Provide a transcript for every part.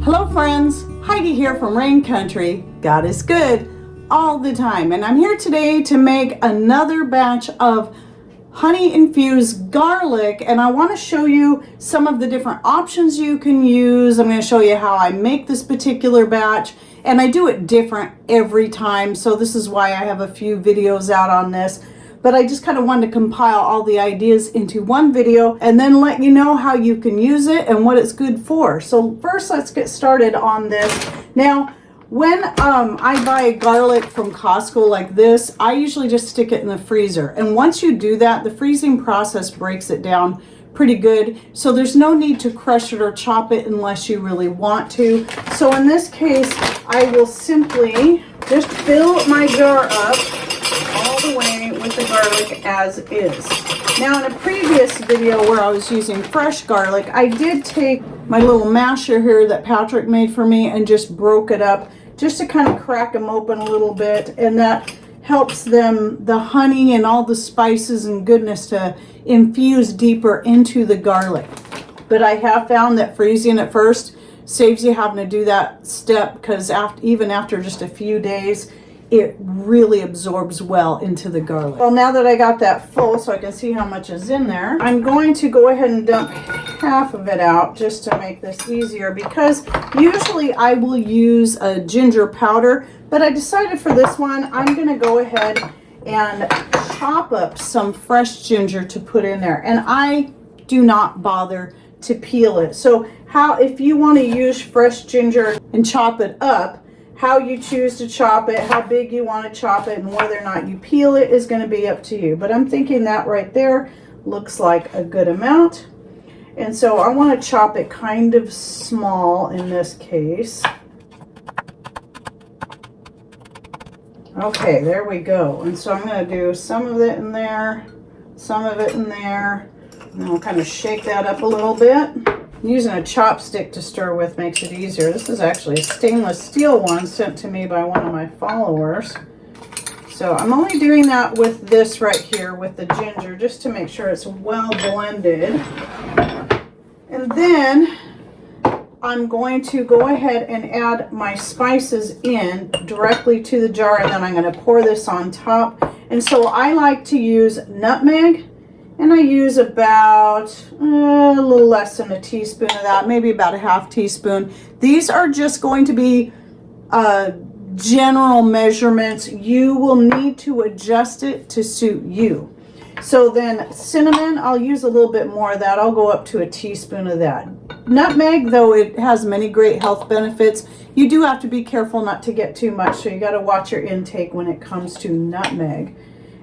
Hello friends, Heidi here from Rain Country. God is good all the time, and I'm here today to make another batch of honey infused garlic, and I want to show you some of the different options you can use. I'm going to show you how I make this particular batch, and I do it different every time, so this is why I have a few videos out on this. But I just kind of wanted to compile all the ideas into one video and then let you know how you can use it and what it's good for. So first, let's get started on this. Now, when I buy garlic from Costco like this, I usually just stick it in the freezer. And once you do that, the freezing process breaks it down pretty good. So there's no need to crush it or chop it unless you really want to. So in this case, I will simply just fill my jar up all the way with the garlic as is. Now, in a previous video where I was using fresh garlic, I did take my little masher here that Patrick made for me and just broke it up just to kind of crack them open a little bit, and that helps them, the honey and all the spices and goodness, to infuse deeper into the garlic. But I have found that freezing it first saves you having to do that step, because even after just a few days, it really absorbs well into the garlic. Well, now that I got that full so I can see how much is in there, I'm going to go ahead and dump half of it out just to make this easier, because usually I will use a ginger powder, but I decided for this one I'm going to go ahead and chop up some fresh ginger to put in there, and I do not bother to peel it. So if you want to use fresh ginger and chop it up, how you choose to chop it, how big you want to chop it, and whether or not you peel it is going to be up to you. But I'm thinking that right there looks like a good amount. And so I want to chop it kind of small in this case. Okay, there we go. And so I'm going to do some of it in there, some of it in there, and then we'll kind of shake that up a little bit. Using a chopstick to stir with makes it easier. This is actually a stainless steel one sent to me by one of my followers. So I'm only doing that with this right here with the ginger, just to make sure it's well blended. And then I'm going to go ahead and add my spices in directly to the jar, and then I'm going to pour this on top. And so I like to use nutmeg, and I use about a little less than a teaspoon of that, maybe about a half teaspoon. These are just going to be general measurements. You will need to adjust it to suit you. So then cinnamon, I'll use a little bit more of that. I'll go up to a teaspoon of that. Nutmeg, though it has many great health benefits, you do have to be careful not to get too much. So you got to watch your intake when it comes to nutmeg.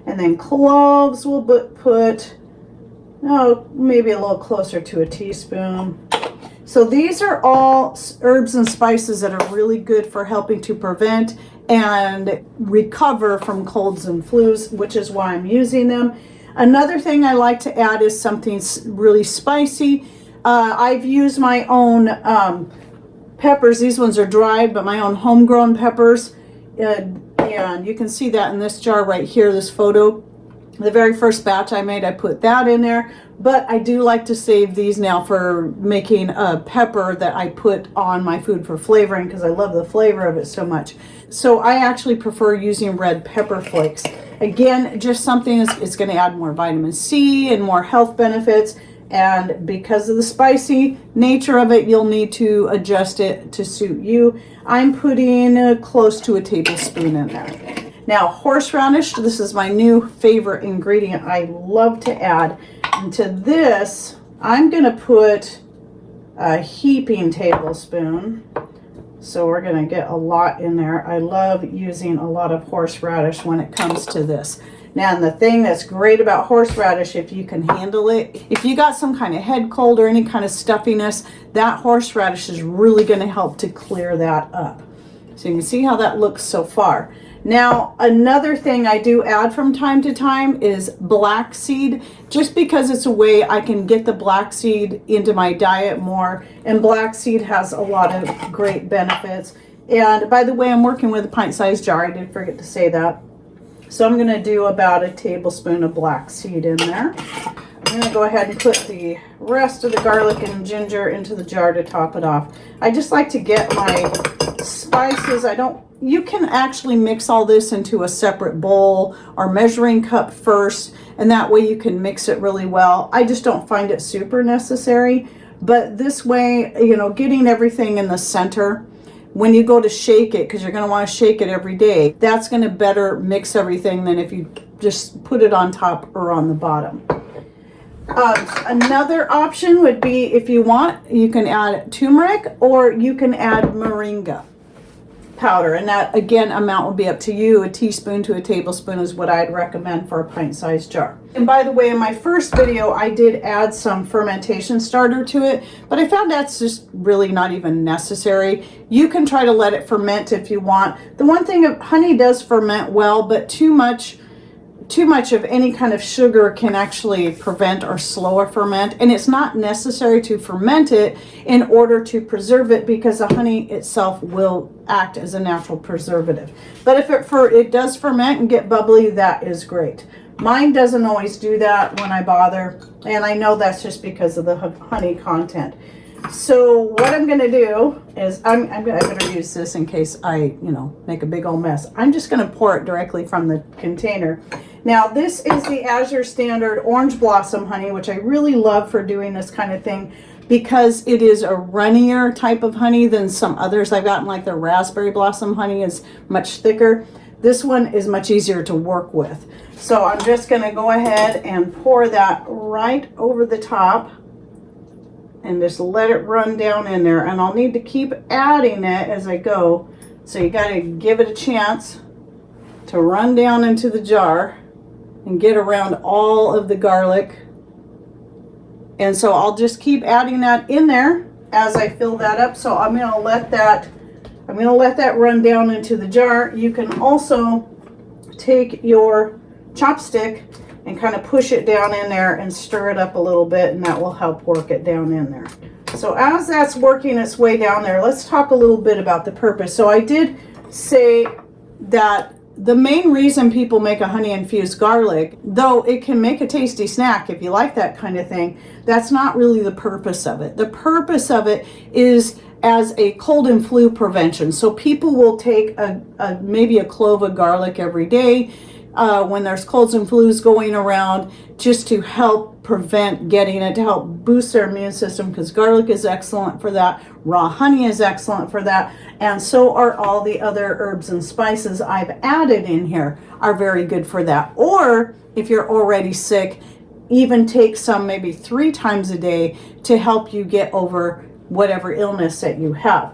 And then cloves, we'll put maybe a little closer to a teaspoon. So these are all herbs and spices that are really good for helping to prevent and recover from colds and flus, which is why I'm using them. Another thing I like to add is something really spicy. I've used my own peppers. These ones are dried, but my own homegrown peppers. And you can see that in this jar right here, this photo. The very first batch I made, I put that in there, but I do like to save these now for making a pepper that I put on my food for flavoring, because I love the flavor of it so much. So I actually prefer using red pepper flakes. Again, just something it's going to add more vitamin C and more health benefits, and because of the spicy nature of it, you'll need to adjust it to suit you. I'm putting close to a tablespoon in there. Now, horseradish, this is my new favorite ingredient I love to add. And to this, I'm going to put a heaping tablespoon. So we're going to get a lot in there. I love using a lot of horseradish when it comes to this. Now, and the thing that's great about horseradish, if you can handle it, if you got some kind of head cold or any kind of stuffiness, that horseradish is really going to help to clear that up. So you can see how that looks so far. Now, another thing I do add from time to time is black seed, just because it's a way I can get the black seed into my diet more, and black seed has a lot of great benefits. And by the way, I'm working with a pint-sized jar. I did forget to say that. So I'm going to do about a tablespoon of black seed in there. I'm going to go ahead and put the rest of the garlic and ginger into the jar to top it off. I just like to get my spices. You can actually mix all this into a separate bowl or measuring cup first, and that way you can mix it really well. I just don't find it super necessary, but this way, you know, getting everything in the center, when you go to shake it, because you're going to want to shake it every day, that's going to better mix everything than if you just put it on top or on the bottom. Another option would be, if you want, you can add turmeric or you can add moringa powder, and that again amount will be up to you. A teaspoon to a tablespoon is what I'd recommend for a pint-sized jar. And by the way, in my first video I did add some fermentation starter to it, but I found that's just really not even necessary. You can try to let it ferment if you want. The one thing, honey does ferment well, but too much of any kind of sugar can actually prevent or slow a ferment, and it's not necessary to ferment it in order to preserve it, because the honey itself will act as a natural preservative. But if it does ferment and get bubbly, that is great. Mine doesn't always do that when I bother, and I know that's just because of the honey content. So what I'm going to do is I better use this in case I, make a big old mess. I'm just going to pour it directly from the container. Now this is the Azure Standard Orange Blossom honey, which I really love for doing this kind of thing because it is a runnier type of honey than some others I've gotten, like the Raspberry Blossom honey is much thicker. This one is much easier to work with. So I'm just going to go ahead and pour that right over the top and just let it run down in there. And I'll need to keep adding it as I go. So you got to give it a chance to run down into the jar and get around all of the garlic. And so I'll just keep adding that in there as I fill that up. So I'm going to let that run down into the jar. You can also take your chopstick and kind of push it down in there and stir it up a little bit, and that will help work it down in there. So as that's working its way down there, let's talk a little bit about the purpose. So I did say that the main reason people make a honey infused garlic, though it can make a tasty snack if you like that kind of thing, that's not really the purpose of it. The purpose of it is as a cold and flu prevention. So people will take maybe a clove of garlic every day when there's colds and flus going around, just to help prevent getting it, to help boost their immune system, because garlic is excellent for that. Raw honey is excellent for that. And so are all the other herbs and spices I've added in here are very good for that. Or if you're already sick, even take some maybe 3 times a day to help you get over whatever illness that you have.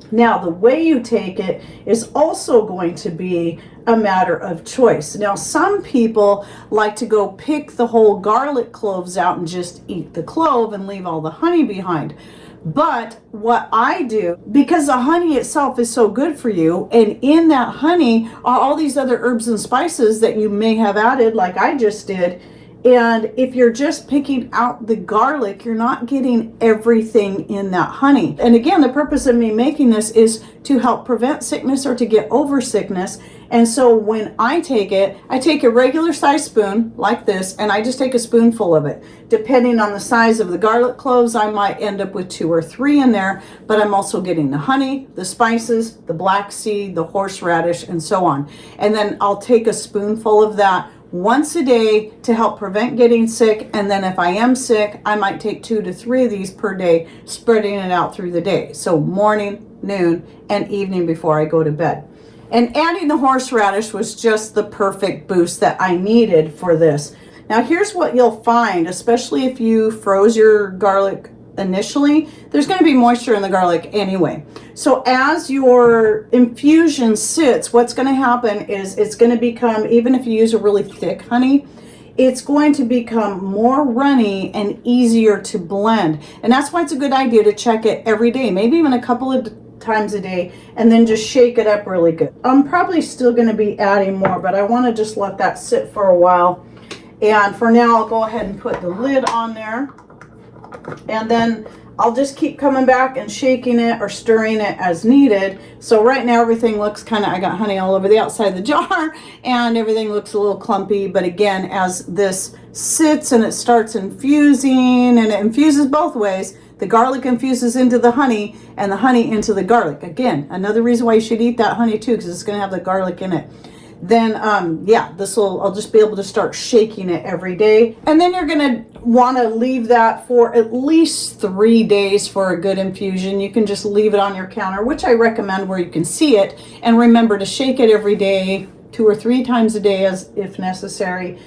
Now, the way you take it is also going to be a matter of choice. Now, some people like to go pick the whole garlic cloves out and just eat the clove and leave all the honey behind. But what I do, because the honey itself is so good for you, and in that honey are all these other herbs and spices that you may have added, like I just did. And if you're just picking out the garlic, you're not getting everything in that honey. And again, the purpose of me making this is to help prevent sickness or to get over sickness. And so when I take it, I take a regular size spoon like this, and I just take a spoonful of it. Depending on the size of the garlic cloves, I might end up with 2 or 3 in there, but I'm also getting the honey, the spices, the black seed, the horseradish, and so on. And then I'll take a spoonful of that once a day to help prevent getting sick. And then if I am sick, I might take 2 to 3 of these per day, spreading it out through the day. So morning, noon, and evening before I go to bed. And adding the horseradish was just the perfect boost that I needed for this. Now here's what you'll find, especially if you froze your garlic initially, there's going to be moisture in the garlic anyway. So as your infusion sits, what's going to happen is it's going to become, even if you use a really thick honey, it's going to become more runny and easier to blend. And that's why it's a good idea to check it every day, maybe even a couple of times a day, and then just shake it up really good. I'm probably still going to be adding more, but I want to just let that sit for a while. And for now, I'll go ahead and put the lid on there. And then I'll just keep coming back and shaking it or stirring it as needed. So right now everything looks kind of, I got honey all over the outside of the jar and everything looks a little clumpy. But again, as this sits and it starts infusing, and it infuses both ways. The garlic infuses into the honey and the honey into the garlic. Again, another reason why you should eat that honey too, because it's going to have the garlic in it. Then yeah, I'll just be able to start shaking it every day. And then you're going to want to leave that for at least 3 days for a good infusion. You can just leave it on your counter, which I recommend, where you can see it, and remember to shake it every day, 2 or 3 times a day as if necessary.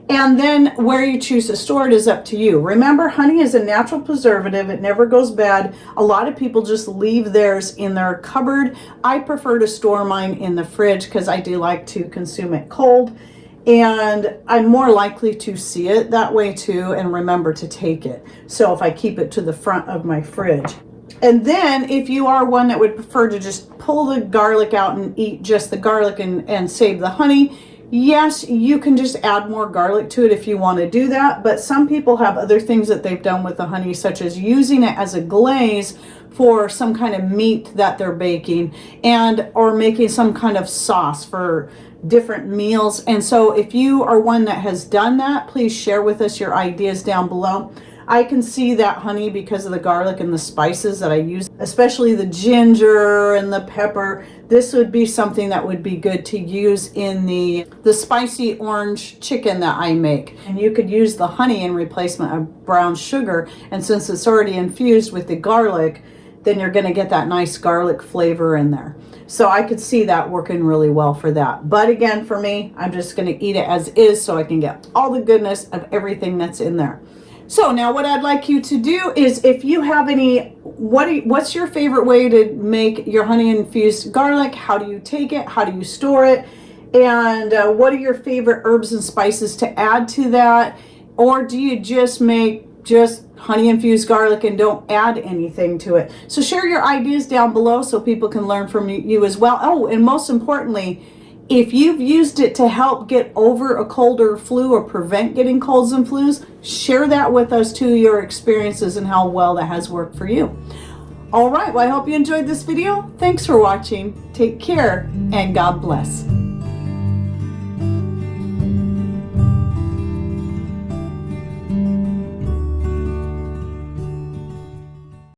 And then where you choose to store it is up to you. Remember, honey is a natural preservative. It never goes bad. A lot of people just leave theirs in their cupboard. I prefer to store mine in the fridge because I do like to consume it cold. And I'm more likely to see it that way too, and remember to take it. So if I keep it to the front of my fridge. And then if you are one that would prefer to just pull the garlic out and eat just the garlic and save the honey, yes, you can just add more garlic to it if you want to do that. But some people have other things that they've done with the honey, such as using it as a glaze for some kind of meat that they're baking, and or making some kind of sauce for different meals. And so if you are one that has done that, please share with us your ideas down below. I can see that honey because of the garlic and the spices that I use, especially the ginger and the pepper. This would be something that would be good to use in the spicy orange chicken that I make. And you could use the honey in replacement of brown sugar. And since it's already infused with the garlic, then you're going to get that nice garlic flavor in there. So I could see that working really well for that. But again, for me, I'm just going to eat it as is so I can get all the goodness of everything that's in there. So now what I'd like you to do is, if you have any, what's your favorite way to make your honey infused garlic? How do you take it? How do you store it? And what are your favorite herbs and spices to add to that? Or do you just make just honey infused garlic and don't add anything to it? So share your ideas down below so people can learn from you as well. Oh, and most importantly, if you've used it to help get over a cold or flu or prevent getting colds and flus, share that with us too, your experiences and how well that has worked for you. All right, well, I hope you enjoyed this video. Thanks for watching. Take care and God bless.